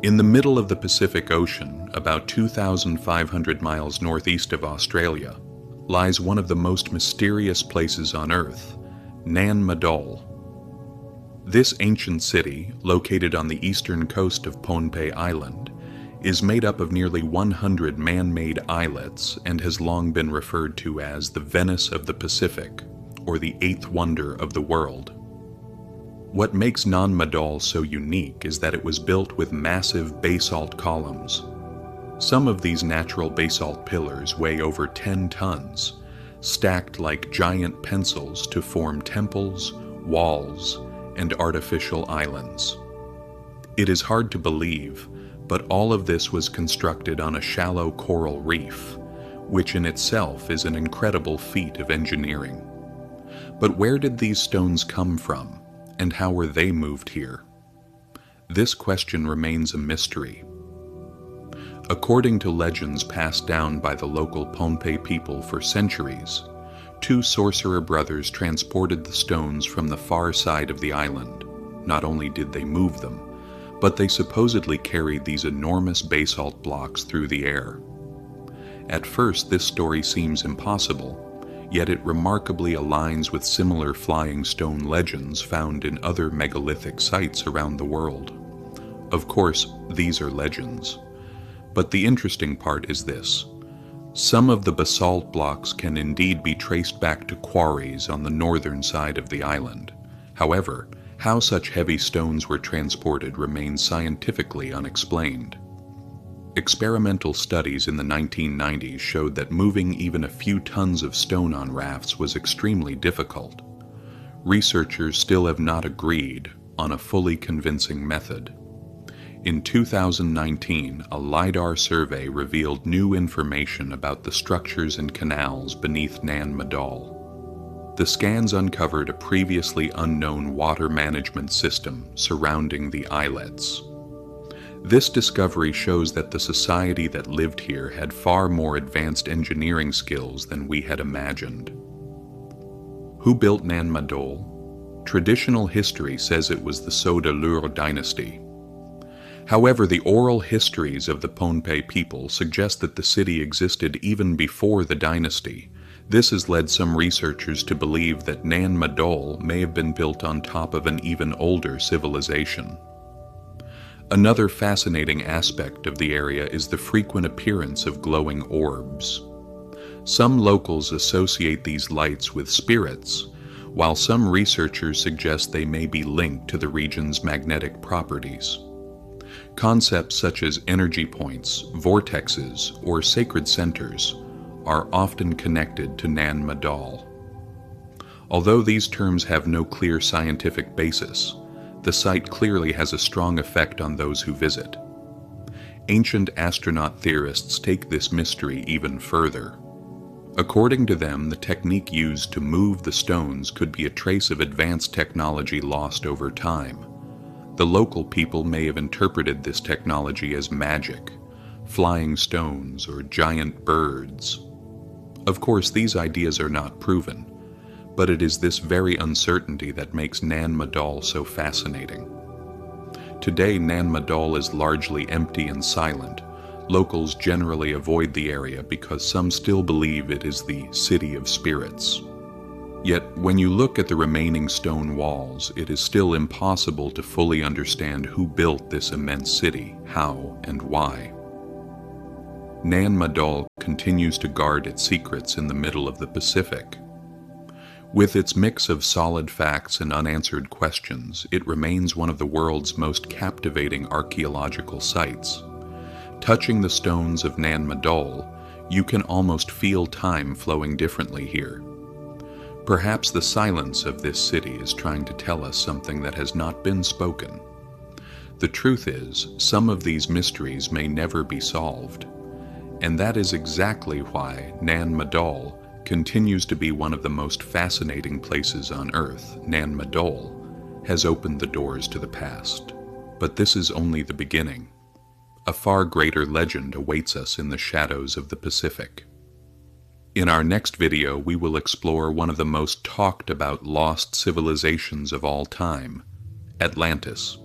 In the middle of the Pacific Ocean, about 2,500 miles northeast of Australia, lies one of the most mysterious places on Earth, Nan Madol. This ancient city, located on the eastern coast of Pohnpei Island, is made up of nearly 100 man-made islets and has long been referred to as the Venice of the Pacific, or the eighth wonder of the world. What makes Nan Madol so unique is that it was built with massive basalt columns. Some of these natural basalt pillars weigh over 10 tons, stacked like giant pencils to form temples, walls, and artificial islands. It is hard to believe, but all of this was constructed on a shallow coral reef, which in itself is an incredible feat of engineering. But where did these stones come from? And how were they moved here? This question remains a mystery. According to legends passed down by the local Pohnpei people for centuries, two sorcerer brothers transported the stones from the far side of the island. Not only did they move them, but they supposedly carried these enormous basalt blocks through the air. At first, this story seems impossible, yet it remarkably aligns with similar flying stone legends found in other megalithic sites around the world. Of course, these are legends. But the interesting part is this. Some of the basalt blocks can indeed be traced back to quarries on the northern side of the island. However, how such heavy stones were transported remains scientifically unexplained. Experimental studies in the 1990s showed that moving even a few tons of stone on rafts was extremely difficult. Researchers still have not agreed on a fully convincing method. In 2019, a LiDAR survey revealed new information about the structures and canals beneath Nan Madol. The scans uncovered a previously unknown water management system surrounding the islets. This discovery shows that the society that lived here had far more advanced engineering skills than we had imagined. Who built Nan Madol? Traditional history says it was the Saudeleur Dynasty. However, the oral histories of the Pohnpei people suggest that the city existed even before the dynasty. This has led some researchers to believe that Nan Madol may have been built on top of an even older civilization. Another fascinating aspect of the area is the frequent appearance of glowing orbs. Some locals associate these lights with spirits, while some researchers suggest they may be linked to the region's magnetic properties. Concepts such as energy points, vortexes, or sacred centers are often connected to Nan Madol. Although these terms have no clear scientific basis, the site clearly has a strong effect on those who visit. Ancient astronaut theorists take this mystery even further. According to them, the technique used to move the stones could be a trace of advanced technology lost over time. The local people may have interpreted this technology as magic, flying stones, or giant birds. Of course, these ideas are not proven, but it is this very uncertainty that makes Nan Madol so fascinating. Today, Nan Madol is largely empty and silent. Locals generally avoid the area because some still believe it is the city of spirits. Yet, when you look at the remaining stone walls, it is still impossible to fully understand who built this immense city, how, and why. Nan Madol continues to guard its secrets in the middle of the Pacific. With its mix of solid facts and unanswered questions, it remains one of the world's most captivating archaeological sites. Touching the stones of Nan Madol, you can almost feel time flowing differently here. Perhaps the silence of this city is trying to tell us something that has not been spoken. The truth is, some of these mysteries may never be solved, and that is exactly why Nan Madol continues to be one of the most fascinating places on Earth. Nan Madol has opened the doors to the past. But this is only the beginning. A far greater legend awaits us in the shadows of the Pacific. In our next video, we will explore one of the most talked about lost civilizations of all time, Atlantis.